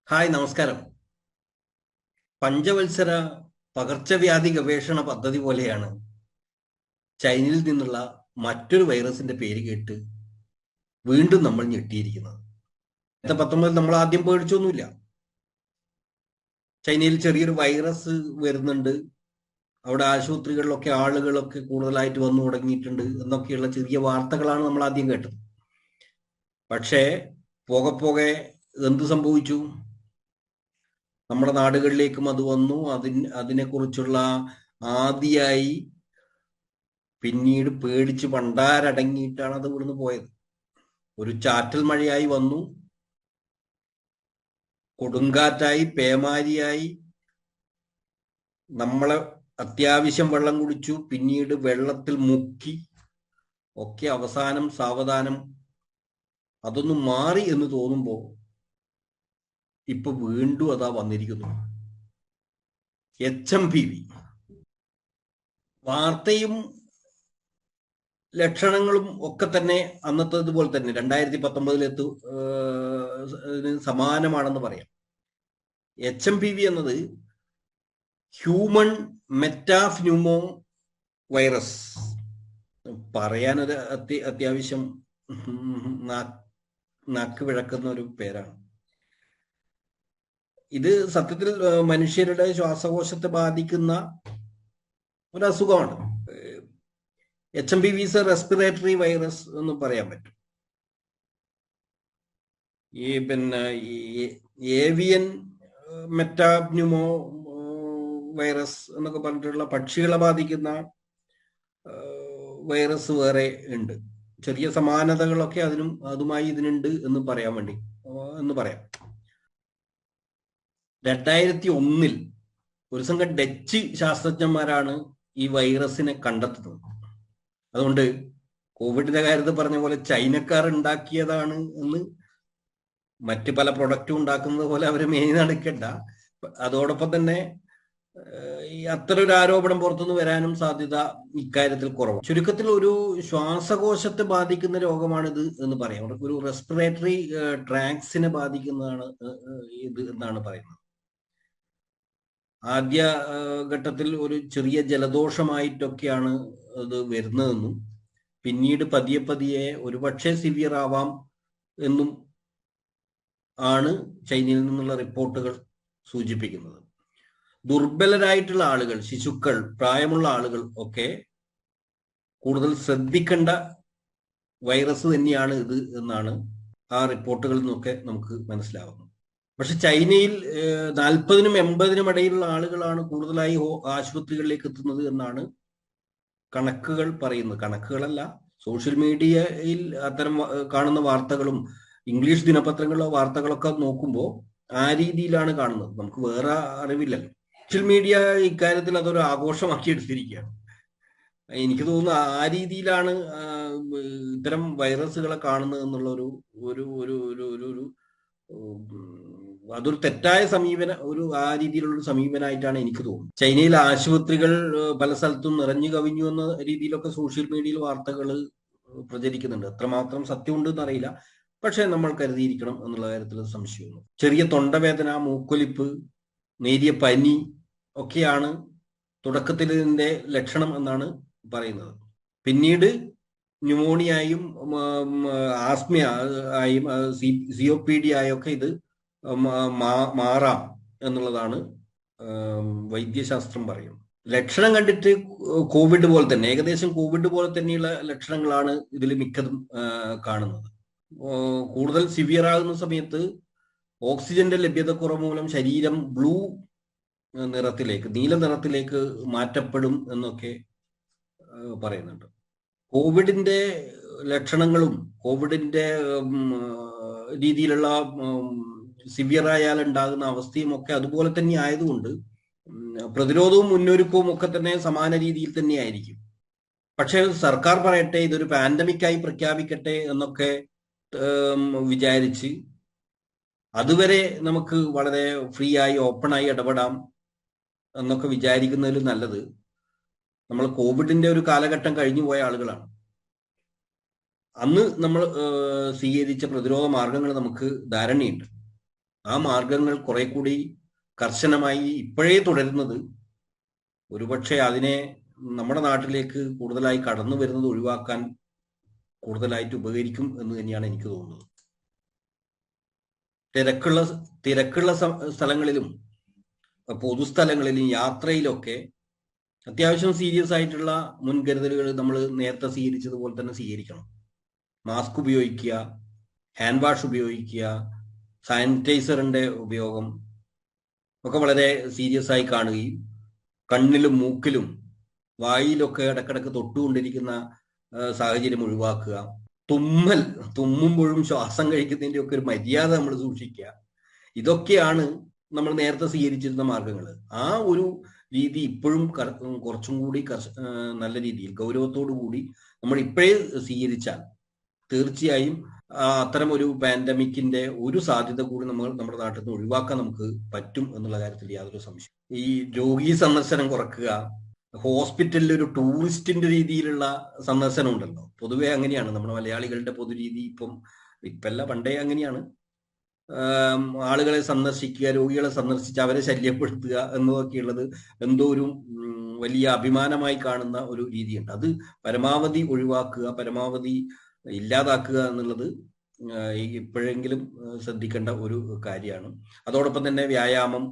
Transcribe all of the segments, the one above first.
Hi, നമസ്കാരം. പഞ്ചവത്സര പകർച്ചവ്യാധി ഗവേഷണ പദ്ധതി പോലെയാണ് ചൈനയിൽ നിന്നുള്ള മറ്റൊരു വൈറസിന്റെ പേര് കേട്ട് വീണ്ടും നമ്മൾ ഞെട്ടിയിരിക്കുന്നത്. 2019 നമ്മൾ ആദ്യം പേടിച്ചൊന്നുമില്ല. ചൈനയിൽ ചെറിയൊരു വൈറസ് വരുന്നുണ്ട്, അവിടെ ആശുപത്രികളിലൊക്കെ ആളുകളൊക്കെ കൂടുതലായിട്ട് വന്നു തുടങ്ങിയിട്ടുണ്ട് എന്നൊക്കെയുള്ള ചെറിയ വാർത്തകളാണ് നമ്മൾ ആദ്യം കേട്ടത്. പക്ഷേ പോകെ പോകെ എന്ത് സംഭവിച്ചു? നമ്മുടെ നാടുകളിലേക്കും അത് വന്നു. അതിനെക്കുറിച്ചുള്ള ആദിയായി പിന്നീട് പേടിച്ച് പണ്ടാരടങ്ങിയിട്ടാണ് അത് ഇവിടുന്ന് പോയത്. ഒരു ചാറ്റൽ മഴയായി വന്നു, കൊടുങ്കാറ്റായി, പേമാരിയായി, നമ്മളെ അത്യാവശ്യം വെള്ളം കുടിച്ചു, പിന്നീട് വെള്ളത്തിൽ മുക്കി ഒക്കെ അവസാനം സാവധാനം അതൊന്നും മാറി എന്ന് തോന്നുമ്പോൾ ഇപ്പൊ വീണ്ടും അതാ വന്നിരിക്കുന്നു. HMPV. വാർത്തയും ലക്ഷണങ്ങളും ഒക്കെ തന്നെ അന്നത്തേതുപോലെ തന്നെ 2019 സമാനമാണെന്ന് പറയാം. HMPV എന്നത് ഹ്യൂമൺ മെറ്റാഫ്ന്യൂമോ വൈറസ്. പറയാനൊരു അത്യാവശ്യം നാക്ക് വിഴക്കുന്ന ഒരു പേരാണ്. ഇത് സത്യത്തിൽ മനുഷ്യരുടെ ശ്വാസകോശത്തെ ബാധിക്കുന്ന ഒരു അസുഖമാണ്. HMPV is A respiratory virus എന്ന് പറയാൻ പറ്റും. ഏവിയൻ മെറ്റാപ്ന്യൂമോ വൈറസ് എന്നൊക്കെ പറഞ്ഞിട്ടുള്ള പക്ഷികളെ ബാധിക്കുന്ന വൈറസ് വേറെ ഉണ്ട്. ചെറിയ സമാനതകളൊക്കെ അതുമായി ഇതിനുണ്ട് എന്ന് പറയാൻ പറയാം. 2001 ഒരു സംഘം ഡച്ച് ശാസ്ത്രജ്ഞന്മാരാണ് ഈ വൈറസിനെ കണ്ടെത്തുന്നത്. അതുകൊണ്ട് കോവിഡിന്റെ കാര്യത്തിൽ പറഞ്ഞ പോലെ ചൈനക്കാർ ഉണ്ടാക്കിയതാണ് എന്ന് മറ്റ് പല പ്രൊഡക്റ്റും ഉണ്ടാക്കുന്നത് പോലെ അവരെ മെയിൻ നടക്കണ്ട. അതോടൊപ്പം തന്നെ അത്തരൊരു ആരോപണം പുറത്തുനിന്ന് വരാനും സാധ്യത ഇക്കാര്യത്തിൽ കുറവ്. ചുരുക്കത്തിൽ ഒരു ശ്വാസകോശത്തെ ബാധിക്കുന്ന രോഗമാണിത് എന്ന് പറയാം. ഒരു റെസ്പിറേറ്ററി ട്രാക്സിനെ ബാധിക്കുന്നതാണ് ഇത് എന്നാണ് പറയുന്നത്. ആദ്യ ഘട്ടത്തിൽ ഒരു ചെറിയ ജലദോഷമായിട്ടൊക്കെയാണ് അത് വരുന്നതെന്നും പിന്നീട് പതിയെ പതിയെ ഒരുപക്ഷെ സിവിയർ ആവാം എന്നും ആണ് ചൈനയിൽ നിന്നുള്ള റിപ്പോർട്ടുകൾ സൂചിപ്പിക്കുന്നത്. ദുർബലരായിട്ടുള്ള ആളുകൾ, ശിശുക്കൾ, പ്രായമുള്ള ആളുകൾ ഒക്കെ കൂടുതൽ ശ്രദ്ധിക്കേണ്ട വൈറസ് തന്നെയാണ് ഇത് എന്നാണ് ആ റിപ്പോർട്ടുകളിൽ നിന്നൊക്കെ നമുക്ക് മനസ്സിലാവുന്നത്. പക്ഷെ ചൈനയിൽ 40-നും 80-നും ഇടയിലുള്ള ആളുകളാണ് കൂടുതലായി ആശുപത്രികളിലേക്ക് എത്തുന്നത് എന്നാണ് കണക്കുകൾ പറയുന്നത്. കണക്കുകളല്ല, സോഷ്യൽ മീഡിയയിൽ അത്തരം കാണുന്ന വാർത്തകളും ഇംഗ്ലീഷ് ദിനപത്രങ്ങളിലെ വാർത്തകളൊക്കെ നോക്കുമ്പോൾ ആ രീതിയിലാണ് കാണുന്നത്. നമുക്ക് വേറെ അറിവില്ലല്ലോ. സോഷ്യൽ മീഡിയ ഇക്കാര്യത്തിൽ അതൊരു ആഘോഷമാക്കി എടുത്തിരിക്കുകയാണ്. എനിക്ക് തോന്നുന്നു ആ രീതിയിലാണ് ഇത്തരം വൈറസുകളെ കാണുന്നത് എന്നുള്ള അതൊരു തെറ്റായ ആ രീതിയിലുള്ള സമീപനമായിട്ടാണ് എനിക്ക് തോന്നുന്നത്. ചൈനയിലെ ആശുപത്രികൾ പല സ്ഥലത്തും നിറഞ്ഞു കവിഞ്ഞു എന്ന രീതിയിലൊക്കെ സോഷ്യൽ മീഡിയയിൽ വാർത്തകൾ പ്രചരിക്കുന്നുണ്ട്. എത്രമാത്രം സത്യമുണ്ടെന്ന് അറിയില്ല, പക്ഷെ നമ്മൾ കരുതിയിരിക്കണം എന്നുള്ള കാര്യത്തിൽ സംശയമുണ്ട്. ചെറിയ തൊണ്ടവേദന, മൂക്കൊലിപ്പ്, നേരിയ പനി ഒക്കെയാണ് തുടക്കത്തിൽ ഇതിന്റെ ലക്ഷണം എന്നാണ് പറയുന്നത്. പിന്നീട് ന്യൂമോണിയായും ആസ്മ ആയും COPD ആയൊക്കെ ഇത് മാറാം എന്നുള്ളതാണ് വൈദ്യശാസ്ത്രം പറയുന്നത്. ലക്ഷണം കണ്ടിട്ട് കോവിഡ് പോലെ തന്നെ, ഏകദേശം കോവിഡ് പോലെ തന്നെയുള്ള ലക്ഷണങ്ങളാണ് ഇതിൽ മിക്കതും കാണുന്നത്. കൂടുതൽ സിവിയർ ആകുന്ന സമയത്ത് ഓക്സിജന്റെ ലഭ്യതക്കുറവ് മൂലം ശരീരം നീല നിറത്തിലേക്ക് മാറ്റപ്പെടും എന്നൊക്കെ പറയുന്നുണ്ട്. കോവിഡിന്റെ ലക്ഷണങ്ങളും കോവിഡിന്റെ രീതിയിലുള്ള സിവിയർ ആയാൽ ഉണ്ടാകുന്ന അവസ്ഥയും ഒക്കെ അതുപോലെ തന്നെ ആയതുകൊണ്ട് പ്രതിരോധവും മുന്നൊരുക്കവും ഒക്കെ തന്നെ സമാന രീതിയിൽ തന്നെ ആയിരിക്കും. പക്ഷെ സർക്കാർ പറയട്ടെ, ഇതൊരു പാൻഡമിക്കായി പ്രഖ്യാപിക്കട്ടെ എന്നൊക്കെ വിചാരിച്ച് അതുവരെ നമുക്ക് വളരെ ഫ്രീ ആയി ഓപ്പണായി ഇടപെടാം എന്നൊക്കെ വിചാരിക്കുന്നതിൽ നല്ലത് നമ്മൾ കോവിഡിന്റെ ഒരു കാലഘട്ടം കഴിഞ്ഞു പോയ ആളുകളാണ്. അന്ന് നമ്മൾ സ്വീകരിച്ച പ്രതിരോധ മാർഗങ്ങൾ നമുക്ക് ധാരണയുണ്ട്. ആ മാർഗങ്ങൾ കുറെ കൂടി കർശനമായി ഇപ്പോഴേ തുടരുന്നത് ഒരുപക്ഷെ അതിനെ നമ്മുടെ നാട്ടിലേക്ക് കൂടുതലായി കടന്നു വരുന്നത് ഒഴിവാക്കാൻ കൂടുതലായിട്ട് ഉപകരിക്കും എന്ന് തന്നെയാണ് എനിക്ക് തോന്നുന്നത്. തിരക്കുള്ള സ്ഥലങ്ങളിലും പൊതുസ്ഥലങ്ങളിലും യാത്രയിലൊക്കെ അത്യാവശ്യം സീരിയസ് ആയിട്ടുള്ള മുൻകരുതലുകൾ നമ്മൾ നേരത്തെ സ്വീകരിച്ചതുപോലെ തന്നെ സ്വീകരിക്കണം. മാസ്ക് ഉപയോഗിക്കുക, ഹാൻഡ് വാഷ് ഉപയോഗിക്കുക, സാനിറ്റൈസറിന്റെ ഉപയോഗം ഒക്കെ വളരെ സീരിയസ് ആയി കാണുകയും കണ്ണിലും മൂക്കിലും വായിലൊക്കെ ഇടക്കിടക്ക് തൊട്ടുകൊണ്ടിരിക്കുന്ന സാഹചര്യം ഒഴിവാക്കുക. തുമ്മുമ്പോഴും ശ്വാസം കഴിക്കുന്നതിന്റെ ഒക്കെ ഒരു മര്യാദ നമ്മൾ സൂക്ഷിക്കുക. ഇതൊക്കെയാണ് നമ്മൾ നേരത്തെ സ്വീകരിച്ചിരുന്ന മാർഗങ്ങൾ. ആ ഒരു രീതി ഇപ്പോഴും കുറച്ചും കൂടി നല്ല രീതിയിൽ ഗൗരവത്തോടു കൂടി നമ്മൾ ഇപ്പോഴേ സ്വീകരിച്ചാൽ തീർച്ചയായും അത്തരം ഒരു പാൻഡമിക്കിന്റെ ഒരു സാധ്യത കൂടി നമ്മുടെ നാട്ടിൽ നിന്ന് ഒഴിവാക്കാൻ നമുക്ക് പറ്റും എന്നുള്ള കാര്യത്തിൽ യാതൊരു സംശയം. ഈ രോഗി സന്ദർശനം കുറക്കുക, ഹോസ്പിറ്റലിൽ ഒരു ടൂറിസ്റ്റിന്റെ രീതിയിലുള്ള സന്ദർശനം ഉണ്ടല്ലോ, പൊതുവെ അങ്ങനെയാണ് നമ്മുടെ മലയാളികളുടെ പൊതുരീതി. ഇപ്പല്ല പണ്ടേ അങ്ങനെയാണ്. ആളുകളെ സന്ദർശിക്കുക, രോഗികളെ സന്ദർശിച്ച് അവരെ ശല്യപ്പെടുത്തുക എന്നതൊക്കെയുള്ളത് എന്തോ ഒരു വലിയ അഭിമാനമായി കാണുന്ന ഒരു രീതിയുണ്ട്. അത് പരമാവധി ഒഴിവാക്കുക, പരമാവധി ഇല്ലാതാക്കുക എന്നുള്ളത് ഇപ്പോഴെങ്കിലും ശ്രദ്ധിക്കേണ്ട ഒരു കാര്യമാണ്. അതോടൊപ്പം തന്നെ വ്യായാമം,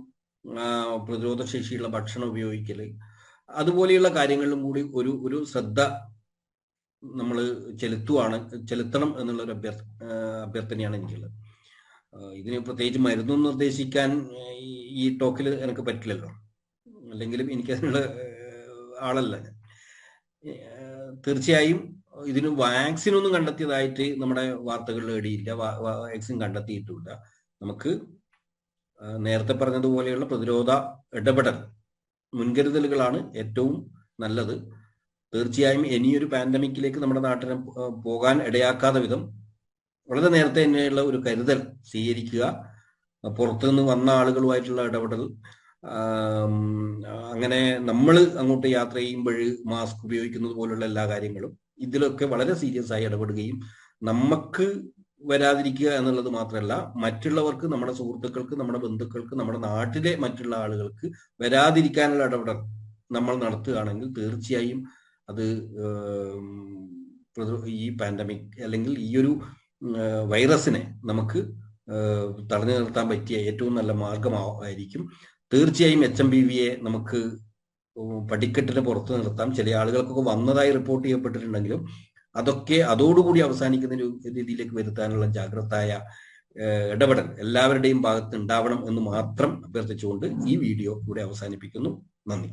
പ്രതിരോധ ശേഷിയുള്ള ഭക്ഷണം ഉപയോഗിക്കല്, അതുപോലെയുള്ള കാര്യങ്ങളിലും കൂടി ഒരു ശ്രദ്ധ നമ്മൾ ചെലുത്തണം എന്നുള്ളൊരു അഭ്യർത്ഥനയാണ് എനിക്കുള്ളത്. ഇതിന് പ്രത്യേകിച്ച് മരുന്നും നിർദ്ദേശിക്കാൻ ഈ ടോക്കിൽ എനിക്ക് പറ്റില്ലല്ലോ, അല്ലെങ്കിലും എനിക്കതിനുള്ള ആളല്ല. തീർച്ചയായും ഇതിന് വാക്സിൻ ഒന്നും കണ്ടെത്തിയതായിട്ട് നമ്മുടെ വാർത്തകളിൽ ഇടയില്ല, വാക്സിൻ കണ്ടെത്തിയിട്ടില്ല. നമുക്ക് നേരത്തെ പറഞ്ഞതുപോലെയുള്ള പ്രതിരോധ ഇടപെടൽ മുൻകരുതലുകളാണ് ഏറ്റവും നല്ലത്. തീർച്ചയായും ഇനിയൊരു പാൻഡമിക്കിലേക്ക് നമ്മുടെ നാട്ടിനെ പോകാൻ ഇടയാക്കാത്ത വിധം വളരെ നേരത്തെ തന്നെയുള്ള ഒരു കരുതൽ സ്വീകരിക്കുക. പുറത്തുനിന്ന് വന്ന ആളുകളുമായിട്ടുള്ള ഇടപെടൽ, അങ്ങനെ നമ്മൾ അങ്ങോട്ട് യാത്ര ചെയ്യുമ്പോൾ മാസ്ക് ഉപയോഗിക്കുന്നത് പോലുള്ള എല്ലാ കാര്യങ്ങളും, ഇതിലൊക്കെ വളരെ സീരിയസ് ആയി ഇടപെടുകയും നമുക്ക് വരാതിരിക്കുക എന്നുള്ളത് മാത്രമല്ല, മറ്റുള്ളവർക്ക്, നമ്മുടെ സുഹൃത്തുക്കൾക്ക്, നമ്മുടെ ബന്ധുക്കൾക്ക്, നമ്മുടെ നാട്ടിലെ മറ്റുള്ള ആളുകൾക്ക് വരാതിരിക്കാനുള്ള ഇടപെടൽ നമ്മൾ നടത്തുകയാണെങ്കിൽ തീർച്ചയായും അത് ഈ പാൻഡമിക് അല്ലെങ്കിൽ ഈ ഒരു വൈറസിനെ നമുക്ക് തടഞ്ഞു നിർത്താൻ പറ്റിയ ഏറ്റവും നല്ല മാർഗമായിരിക്കും. തീർച്ചയായും HMPVയെ നമുക്ക് പടിക്കെട്ടിന് പുറത്ത് നിർത്താം. ചില ആളുകൾക്കൊക്കെ വന്നതായി റിപ്പോർട്ട് ചെയ്യപ്പെട്ടിട്ടുണ്ടെങ്കിലും അതൊക്കെ അതോടുകൂടി അവസാനിക്കുന്ന രീതിയിലേക്ക് വരുത്താനുള്ള ജാഗ്രതായ ഇടപെടൽ എല്ലാവരുടെയും ഭാഗത്ത് ഉണ്ടാവണം എന്ന് മാത്രം അഭ്യർത്ഥിച്ചുകൊണ്ട് ഈ വീഡിയോ ഇവിടെ അവസാനിപ്പിക്കുന്നു. നന്ദി.